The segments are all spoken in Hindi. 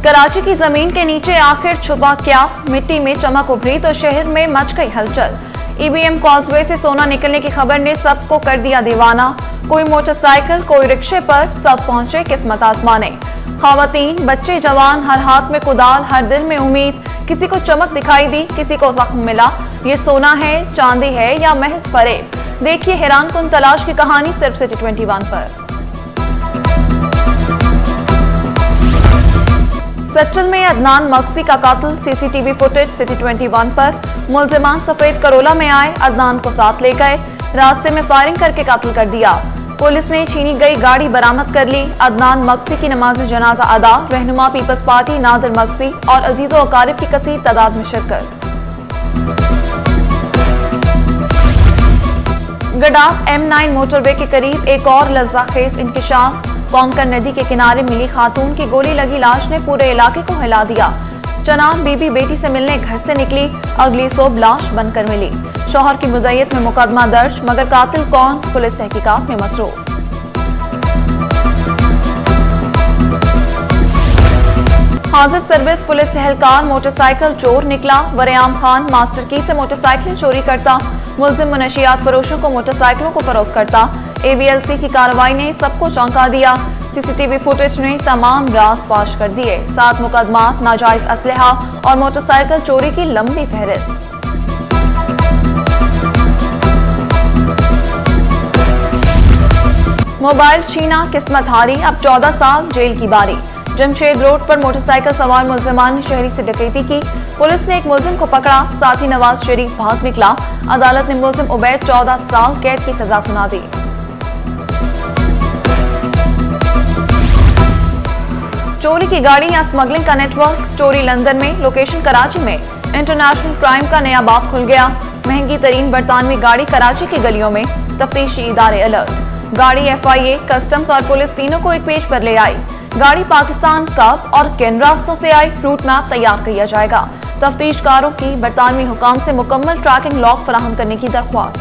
कराची की जमीन के नीचे आखिर छुपा क्या, मिट्टी में चमक उभरी तो शहर में मच गई हलचल। ईबीएम कॉजवे से सोना निकलने की खबर ने सबको कर दिया दीवाना। कोई मोटरसाइकिल, कोई रिक्शे पर, सब पहुंचे किस्मत आजमाने। खवातीन, बच्चे, जवान, हर हाथ में कुदाल, हर दिल में उम्मीद। किसी को चमक दिखाई दी, किसी को जख्म मिला। ये सोना है, चांदी है या महज फरेब? देखिए हैरानकुन तलाश की कहानी सिर्फ सिटी 21 पर। सच्चल में अदनान मक्सी का कातिल, सीसीटीवी फुटेज सिटी 21 पर। मुलजिमान सफेद करोला में आए, अदनान को साथ ले गए, रास्ते में फायरिंग करके कातिल कर दिया। पुलिस ने छीनी गई गाड़ी बरामद कर ली। अदनान मक्सी की नमाज जनाजा अदा, रहनुमा पीपल्स पार्टी नादिर मक्सी और अजीजों अकारिब की कसीर तादाद में शिरकत। गडाफ M9 मोटरवे के करीब एक और लज्जाखेज इंकशाफ। कौंकर नदी के किनारे मिली खातून की गोली लगी लाश ने पूरे इलाके को हिला दिया। चनान बीबी बेटी से मिलने घर से निकली, अगली सुबह लाश बनकर मिली। शौहर की मुद्दयत में मुकदमा दर्ज, मगर कातिल कौन, पुलिस तहकीकात में मसरूफ। हाजिर सर्विस पुलिस एहलकार मोटरसाइकिल चोर निकला। वरेआम खान मास्टर की से मोटरसाइकिलें चोरी करता, मुलजिम मुनशियात फरोशों को मोटरसाइकिलों को फरोख्त करता। AVLC की कार्रवाई ने सबको चौंका दिया। सीसीटीवी फुटेज ने तमाम राज फाश कर दिए। 7 मुकदमात, नाजायज असलहा और मोटरसाइकिल चोरी की लंबी फहरिस्त। मोबाइल छीना किस्मत हारी, अब 14 साल जेल की बारी। जमशेद रोड पर मोटरसाइकिल सवार मुलजिमान ने शहरी से डकैती की। पुलिस ने एक मुलजिम को पकड़ा, साथ ही नवाज शरीफ भाग निकला। अदालत ने मुलजिम उबैद 14 साल कैद की सजा सुना दी। चोरी की गाड़ी या स्मगलिंग का नेटवर्क। चोरी लंदन में, लोकेशन कराची में। इंटरनेशनल क्राइम का नया बाब खुल गया। महंगी तरीन बरतानवी गाड़ी कराची की गलियों में, तफ्तीशी इदारे अलर्ट। गाड़ी FIA, कस्टम्स और पुलिस तीनों को एक पेज पर ले आई। गाड़ी पाकिस्तान कब और किन रास्तों से आई, रूट मैप तैयार किया जाएगा। तफ्तीशकारों की बरतानवी हुकाम से मुकम्मल ट्रैकिंग लॉग फराहम करने की दरख्वास्त।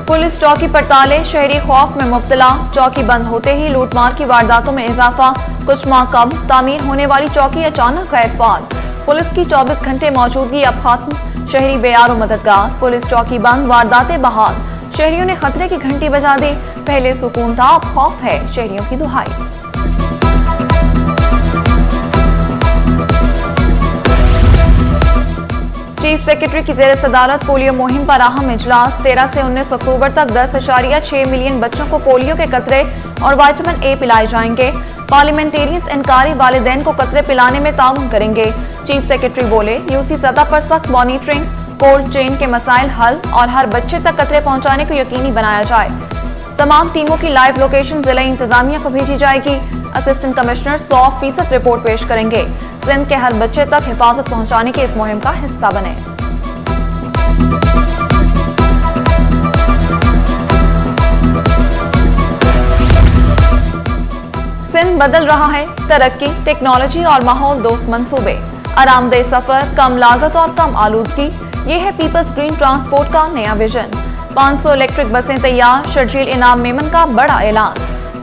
पुलिस चौकी पर ताले, शहरी खौफ में मुब्तला। चौकी बंद होते ही लूटमार की वारदातों में इजाफा। कुछ माह कम, तामीर होने वाली चौकी अचानक गैर फाल। पुलिस की 24 घंटे मौजूदगी अब खत्म। शहरी बेयार मददगार, पुलिस चौकी बंद, वारदातें बहाल। शहरियों ने खतरे की घंटी बजा दी। पहले सुकून था, अब खौफ है, शहरियों की दुहाई। चीफ सेक्रेटरी की जेर सदारत पोलियो मुहिम पर अहम इजलास। 13 से 19 अक्टूबर तक 10.6 मिलियन बच्चों को पोलियो के कतरे और विटामिन A पिलाए जाएंगे। पार्लियामेंटेरियंस इनकारी वालिदैन को कतरे पिलाने में ताउन करेंगे। चीफ सेक्रेटरी बोले, यूसी सतह पर सख्त मॉनिटरिंग, कोल्ड चेन के मसाइल हल और हर बच्चे तक कतरे पहुंचाने को यकीनी बनाया जाए। तमाम टीमों की लाइव लोकेशन जिला इंतजामिया को भेजी जाएगी। असिस्टेंट कमिश्नर 100% रिपोर्ट पेश करेंगे। सिंध के हर बच्चे तक हिफाजत पहुंचाने की इस मुहिम का हिस्सा बने। सिंध बदल रहा है, तरक्की, टेक्नोलॉजी और माहौल दोस्त मंसूबे। आरामदेह सफर, कम लागत और कम आलूदगी, ये है पीपल्स ग्रीन ट्रांसपोर्ट का नया विजन। 500 इलेक्ट्रिक बसें तैयार, शर्जील इनाम मेमन का बड़ा ऐलान।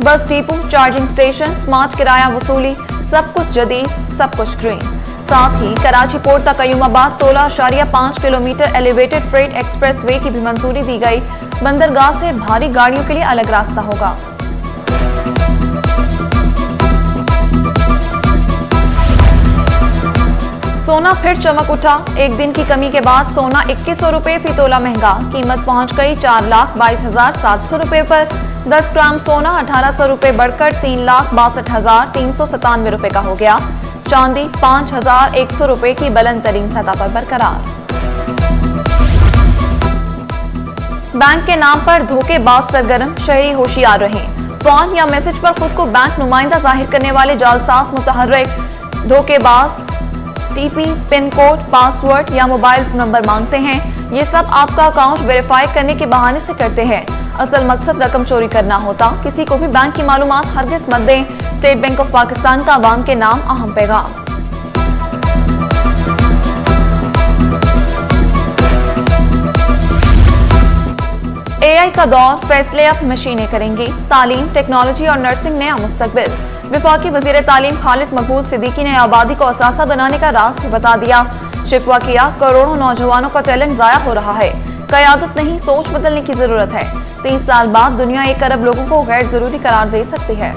Bus depot, charging station, smart किराया वसूली, सब कुछ जदीद, सब कुछ ग्रीन। साथ ही कराची पोर्ट तक Qayyumabad 16.5 kilometre elevated freight express way की भी मंजूरी दी गई। बंदरगाह से भारी गाड़ियों के लिए अलग रास्ता होगा। सोना फिर चमक उठा। एक दिन की कमी के बाद सोना 2100 रुपए फी तोला महंगा। कीमत पहुंच गई 4,22,700 रुपए पर। 10 ग्राम सोना 1800 रुपए बढ़कर 3,62,397 रुपए का हो गया। चांदी 5,100 रुपए की बुलंद तरीन सतह पर बरकरार। बैंक के नाम पर धोखेबाज सरगर्म, शहरी होशियार रहें। फोन या मैसेज पर खुद को बैंक नुमाइंदा जाहिर करने वाले जालसाज मुतहर्रिक, धोखेबाज TP, पिन कोड, पासवर्ड या मोबाइल नंबर मांगते हैं। ये सब आपका अकाउंट वेरीफाई करने के बहाने से करते हैं। असल मकसद रकम चोरी करना होता। किसी को भी बैंक की मालूमात हरगिज मत दें। स्टेट बैंक ऑफ पाकिस्तान का अवाम के नाम अहम पैगाम। AI का दौर, फैसले अब मशीनें करेंगी। तालीम, टेक्नोलॉजी और नर्सिंग नया मुस्तकबिल। वफाकी वजीर तालीम खालिद मकबूल सिद्दीकी ने आबादी को असासा बनाने का राज भी बता दिया। शिकवा किया, करोड़ों नौजवानों का टैलेंट जाया हो रहा है। कयादत नहीं, सोच बदलने की जरूरत है। 30 साल बाद दुनिया 1 अरब लोगों को गैर जरूरी करार दे सकती है।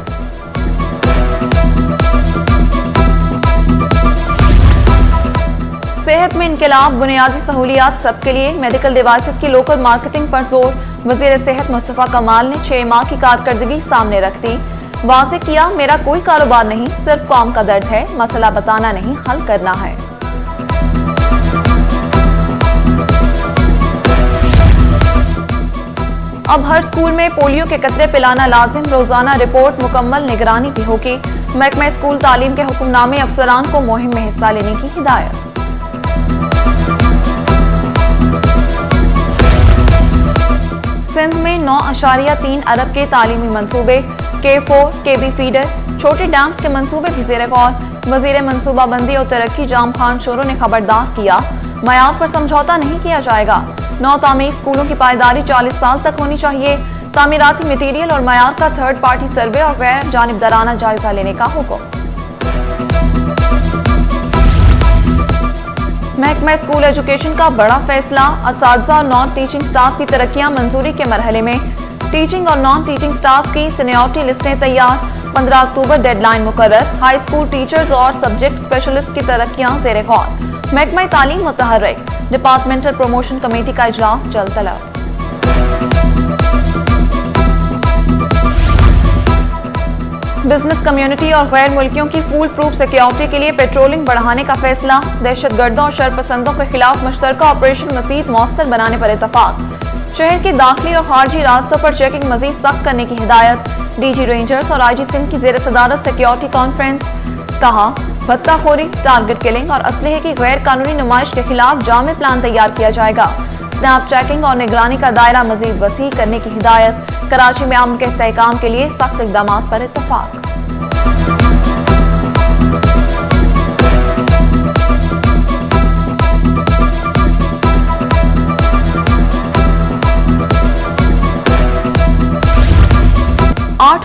सेहत में इनकलाब, बुनियादी सहूलियात सबके लिए। मेडिकल डिवाइसेस की लोकल मार्केटिंग पर जोर। वजीर सेहत मुस्तफा कमाल ने 6 माह की कारकर्दगी सामने रख दी। वाज़ेह किया, मेरा कोई कारोबार नहीं, सिर्फ कौम का दर्द है। मसला बताना नहीं, हल करना है। अब हर स्कूल में पोलियो के कतरे पिलाना लाजिम। रोजाना रिपोर्ट, मुकम्मल निगरानी भी होगी। महकमा स्कूल तालीम के हुक्मनामे अफसरान को मुहिम में हिस्सा लेने की हिदायत। सिंध में 9.3 अरब के तालीमी मंसूबे। K4, KB फीडर, छोटे डैम्स के मंसूबे भी ज़ेर गौर। वजीर मंसूबाबंदी और तरक्की जाम खान शोरो ने खबरदार किया, मयार पर समझौता नहीं किया जाएगा। नौ तामीर स्कूलों की पायदारी 40 साल तक होनी चाहिए। तामीराती मटीरियल और मयार का थर्ड पार्टी सर्वे और गैर जानिबदाराना जायजा लेने का हुक्म। महकमा स्कूल एजुकेशन का बड़ा फैसला। असातिज़ा और नॉन टीचिंग स्टाफ की तरक्कियां मंजूरी के मरहले में। टीचिंग और नॉन टीचिंग स्टाफ की सीनियरिटी लिस्टें तैयार। 15 अक्टूबर डेडलाइन मुकर्रर। हाई स्कूल टीचर्स और सब्जेक्ट स्पेशलिस्ट की तरक्कियां ज़ेर गौर। महकमा तालीम मुतहर्रिक। डिपार्टमेंटल प्रमोशन कमेटी का इजलास जल्द तलब। बिजनेस कम्युनिटी और गैर मुल्कियों की फूल प्रूफ सिक्योरिटी के लिए पेट्रोलिंग बढ़ाने का फैसला। दहशतगर्दों और शरपसंदों के खिलाफ मुश्तरका ऑपरेशन मजीद मौसर बनाने पर इत्तफाक। शहर के दाखिली और खारजी रास्तों पर चेकिंग मजीद सख्त करने की हिदायत। DG रेंजर्स और IG सिंध की जेर सदारत सिक्योरिटी कॉन्फ्रेंस। कहा, भत्ताखोरी, टारगेट किलिंग और असलहे की गैर कानूनी नुमाइश के खिलाफ जामे प्लान तैयार किया जाएगा। स्नैप चेकिंग और निगरानी का दायरा मजीद वसी करने की हिदायत। कराची में अमन के इस्तेहकाम के लिए सख्त इक़दाम पर इत्तफाक।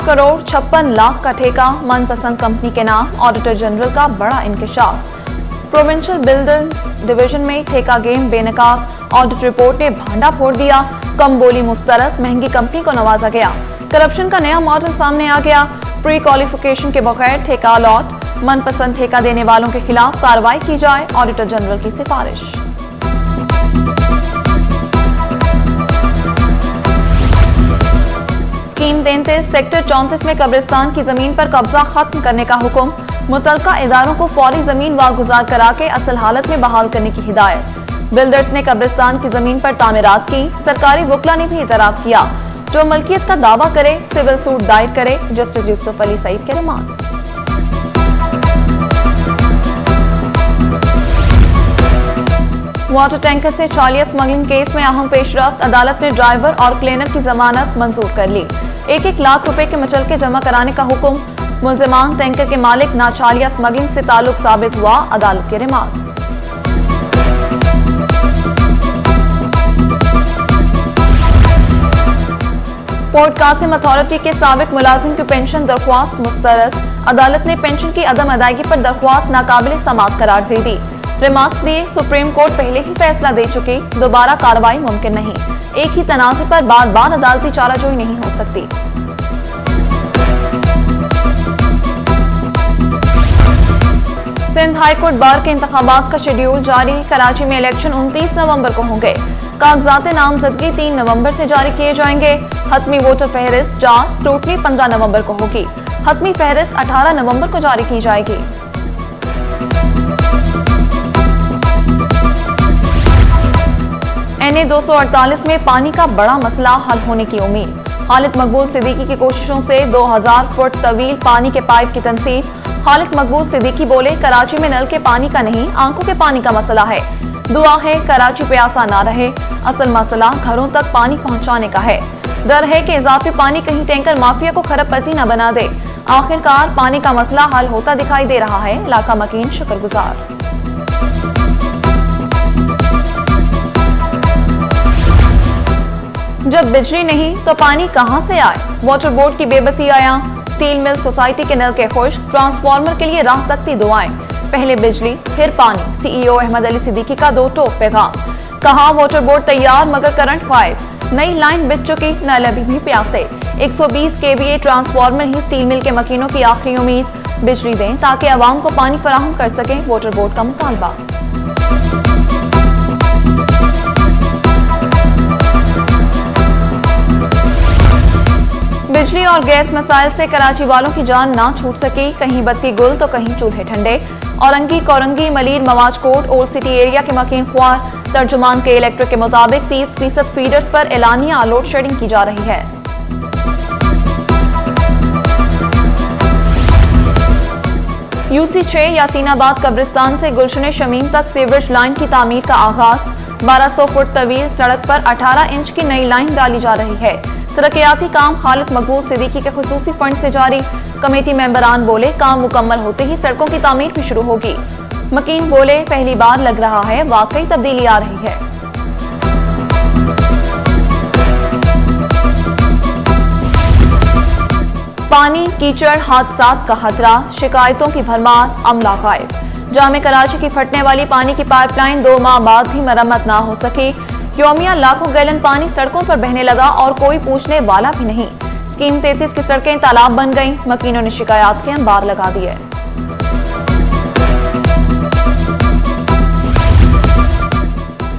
करोड़ 56 लाख का ठेका मनपसंद कंपनी के नाम। ऑडिटर जनरल का बड़ा इंकशाफ। प्रोविंशियल बिल्डर्स डिवीजन में ठेका गेम बेनकाब। ऑडिट रिपोर्ट ने भांडा फोड़ दिया। कम बोली मुस्तरद, महंगी कंपनी को नवाजा गया। करप्शन का नया मॉडल सामने आ गया। प्री क्वालिफिकेशन के बगैर ठेका अलॉट। मनपसंद ठेका देने वालों के खिलाफ कार्रवाई की जाए, ऑडिटर जनरल की सिफारिश। स्कीम 33 सेक्टर 34 में कब्रिस्तान की जमीन पर कब्जा खत्म करने का हुक्म। मुतल्लिका इदारों को फौरी जमीन वागुजार करा के असल हालत में बहाल करने की हिदायत। बिल्डर्स ने कब्रिस्तान की जमीन पर तामीरात की। सरकारी वकला ने भी इतराफ किया। जो मलकियत का दावा करे सिविल सूट दायर करे। जस्टिस यूसुफ अली सईद के रिमार्क्स। वाटर टैंकर से चालिया स्मगलिंग केस में अहम पेशरफ्त। अदालत ने ड्राइवर और क्लीनर की जमानत मंजूर कर ली। 1-1 लाख रुपए के मुचलके जमा कराने का हुक्म। मुल्जिमान टैंकर के मालिक नाचालिया स्मगलिंग से ताल्लुक साबित हुआ, अदालत के रिमार्क्स। पोर्ट कासिम अथॉरिटी के साबिक मुलाजिम की पेंशन दरख्वास्त मुस्तरद। अदालत ने पेंशन की अदम अदायगी पर दरख्वास्त नाकाबिल समाअत करार दे दी। रिमार्क्स दिए, सुप्रीम कोर्ट पहले ही फैसला दे चुकी, दोबारा कार्रवाई मुमकिन नहीं। एक ही तनाज़े पर बार बार अदालती चाराजोई नहीं हो सकती। सिंध हाईकोर्ट बार के इंतखाबात का शेड्यूल जारी। कराची में इलेक्शन 29 नवंबर को होंगे। कागजात नामजदगी 3 नवंबर से जारी किए जाएंगे। हतमी वोटर फहरिस्त जार स्क्रूटनी 15 नवंबर को होगी। हतमी फहरिस्त 18 नवंबर को जारी की जाएगी। NA 248 में पानी का बड़ा मसला हल होने की उम्मीद। खालिद मकबूल सिद्दीकी की कोशिशों से 2000 फुट तवील पानी के पाइप की तनसीब। खालिद मकबूल सिद्दीकी बोले, कराची में नल के पानी का नहीं, आंखों के पानी का मसला है। दुआ है कराची प्यासा ना रहे। असल मसला घरों तक पानी पहुंचाने का है। डर है कि इजाफी पानी कहीं टैंकर माफिया को खरबपति न बना दे। आखिरकार पानी का मसला हल होता दिखाई दे रहा है। इलाका मकीन शुक्रगुजार। जब बिजली नहीं तो पानी कहां से आए? वाटर बोर्ड की बेबसी आया। स्टील मिल सोसाइटी के नल के खुश्क, ट्रांसफार्मर के लिए राह तकती दुआएं। पहले बिजली फिर पानी। सीईओ अहमद अली सिद्दीकी का दो टोक पैगाम। कहा वाटर बोर्ड तैयार मगर करंट गायब। नई लाइन बिछ चुकी, नल अभी भी प्यासे। 120 केवीए ट्रांसफार्मर ही स्टील मिल के मकीनों की आखिरी उम्मीद। बिजली दें ताकि आवाम को पानी फराहम कर सकें, वाटर बोर्ड का मुतालबा। बिजली और गैस मसाइल से कराची वालों की जान ना छूट सकी। कहीं बत्ती गुल तो कहीं चूल्हे ठंडे। औरंगी कोरंगी मलीर मवाज कोट ओल्ड सिटी एरिया के मकीन ख्वार। तर्जुमान के इलेक्ट्रिक के मुताबिक 30% फीडर्स पर एलानिया लोड शेडिंग की जा रही है। यूसी 6 यासीनाबाद कब्रिस्तान से गुलशन शमीम तक सीवरेज लाइन की तामीर का आगाज। 1200 फुट तवील सड़क पर 18 इंच की नई लाइन डाली जा रही है। तरक्याती काम खालिद मकबूल सिद्दीकी के खुसूसी फंड से जारी। कमेटी मेंबरान बोले काम मुकम्मल होते ही सड़कों की तामीर भी शुरू होगी। मकीन बोले पहली बार लग रहा है वाकई तब्दीली आ रही है। पानी कीचड़ हादसात का खतरा, शिकायतों की भरमार, अमला गायब। जामे कराची की फटने वाली पानी की पाइपलाइन 2 माह बाद भी मरम्मत ना हो सकी। योमिया लाखों गैलन पानी सड़कों पर बहने लगा और कोई पूछने वाला भी नहीं। स्कीम 33 की सड़कें तालाब बन गईं। मकीनों ने शिकायत के अंबार लगा दिए।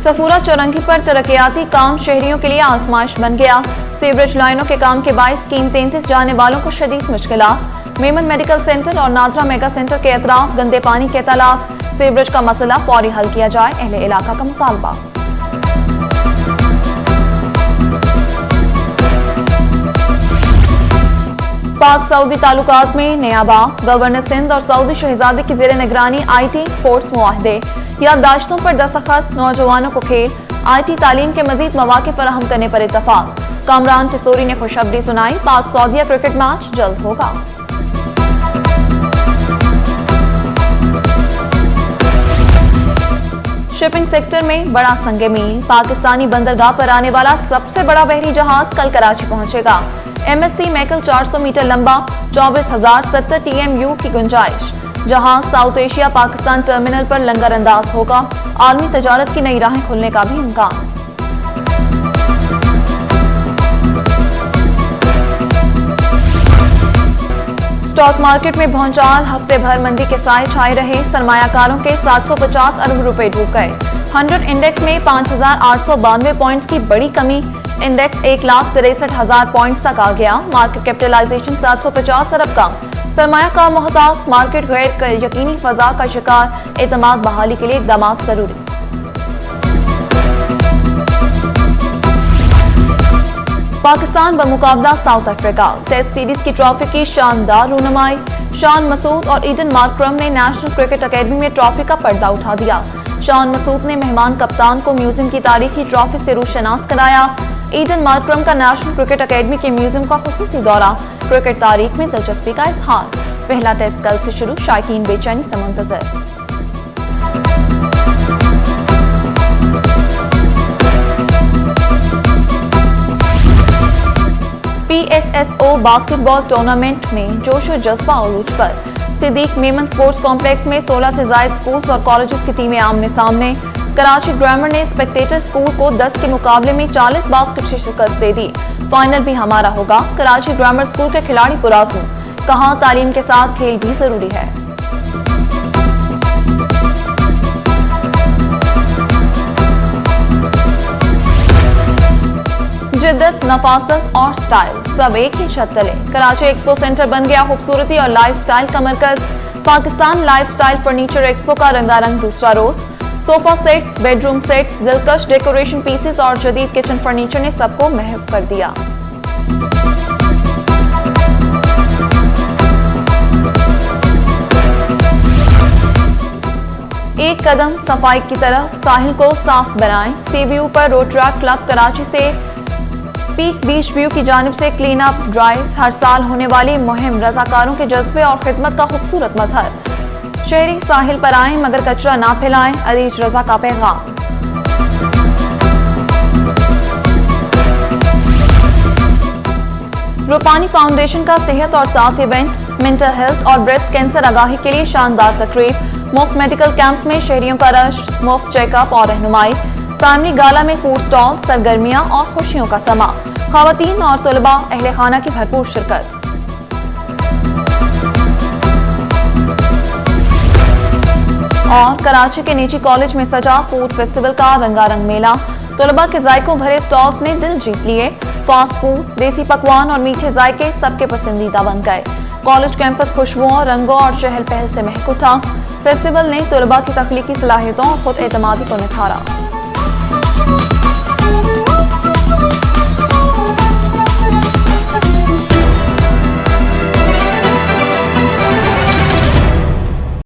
सफूरा चौरंगी पर तरक्याती काम शहरियों के लिए आजमाइश बन गया। सीवरेज लाइनों के काम के बायस स्कीम 33 जाने वालों को शदीद मुश्किलात। मेमन मेडिकल सेंटर और नादरा मेगा सेंटर के अतराफ गंदे पानी के तालाब। सीवरेज का मसला फौरी हल किया जाए, अहले इलाका का मुतालबा। पाक सऊदी ताल्लुकात में नया बाब। गवर्नर सिंध और सऊदी शहजादे की जेर निगरानी IT स्पोर्ट्स मुआहदे। याददाश्तों पर दस्तखत, नौजवानों को खेल IT तालीम के मजीद मौके फराहम करने पर इत्तफाक। कामरान टिसोरी ने खुशखबरी सुनाई, पाक सऊदीया क्रिकेट मैच जल्द होगा। शिपिंग सेक्टर में बड़ा संगे मील। पाकिस्तानी बंदरगाह पर आने वाला सबसे बड़ा बहरी जहाज कल कराची पहुंचेगा। MSC मैकल 400 मीटर लंबा, 24,070 TMU की गुंजाइश। जहां साउथ एशिया पाकिस्तान टर्मिनल पर लंगर अंदाज होगा। आलमी तजारत की नई राहें खुलने का भी इम्कान। स्टॉक मार्केट में भौचाल, हफ्ते भर मंदी के साए छाए रहे। सरमायाकारों के 750 अरब रुपए डूब गए। 100 इंडेक्स में 5,892 पॉइंट्स की बड़ी कमी। इंडेक्स 1,63,000 पॉइंट्स तक आ गया। मार्केट कैपिटलाइजेशन 750 अरब का। सरमाया का मोहताज, मार्केट गैर यकीनी फजा का शिकार। एतमाद बहाली के लिए इकदाम जरूरी। पाकिस्तान बमुकाबला साउथ अफ्रीका। टेस्ट सीरीज की ट्रॉफी की शानदार रूनुमाई। शान मसूद और ईडन मार्करम ने नेशनल क्रिकेट अकेडमी में ट्रॉफी का पर्दा उठा दिया। शान मसूद ने मेहमान कप्तान को म्यूजियम की तारीखी ट्रॉफी से रूशनास कराया। ईडन मार्करम का नेशनल क्रिकेट अकेडमी के म्यूजियम का खुसूसी दौरा। क्रिकेट तारीख में दिलचस्पी का इजहार। पहला टेस्ट कल से शुरू, शायकीन बेचैनी से मुंतजर। PSSO बास्केटबॉल टूर्नामेंट में जोश और जज्बा उरूज पर। सिद्दीक मेमन स्पोर्ट्स कॉम्प्लेक्स में 16 से ज्यादा स्कूल्स और कॉलेजेस की टीमें आमने सामने। कराची ग्रामर ने स्पेक्टेटर स्कूल को 10 के मुकाबले में 40 बास्केट से शिकस्त दे दी। फाइनल भी हमारा होगा। कराची ग्रामर स्कूल के खिलाड़ी पुराजू। कहा तालीम के साथ खेल भी जरूरी है। जिद्दत, नफासत और स्टाइल सब एक ही छत तले। कराची एक्सपो सेंटर बन गया खूबसूरती और लाइफस्टाइल का मरकज। पाकिस्तान लाइफस्टाइल फर्नीचर एक्सपो का रंगारंग दूसरा रोज। सोफा सेट्स, बेडरूम सेट्स, दिलकश डेकोरेशन पीसेस और जदीद किचन फर्नीचर ने सबको महव कर दिया। एक कदम सफाई की तरफ, साहिल को साफ बनाएं। सी व्यू पर रोटरा क्लब कराची से पीक बीच व्यू की जानिब से क्लीन अप ड्राइव। हर साल होने वाली मुहिम रजाकारों के जज्बे और खिदमत का खूबसूरत मजहर। शहरी साहिल पर आएं मगर कचरा ना फैलाएं, अरीज रजा का पैगाम। रूपानी फाउंडेशन का सेहत और साथ इवेंट, मेंटल हेल्थ और ब्रेस्ट कैंसर आगाही के लिए शानदार तकरीब, मुफ्त मेडिकल कैंप्स में शहरियों का रश, मुफ्त चेकअप और रहनुमाई, फैमिली गाला में फूड स्टॉल, सरगर्मियां और खुशियों का समा, खवातीन और तलबा अहले खाना की भरपूर शिरकत। और कराची के निजी कॉलेज में सजा फूड फेस्टिवल का रंगारंग मेला, तलबा के जायकों भरे स्टॉल्स ने दिल जीत लिए। फास्ट फूड, देसी पकवान और मीठे जायके सबके पसंदीदा बन गए। कॉलेज कैंपस खुशबुओं, रंगों और चहल पहल से महक उठा। फेस्टिवल ने तलबा की तख्लीकी सलाहियतों और खुद एतमादी को निखारा।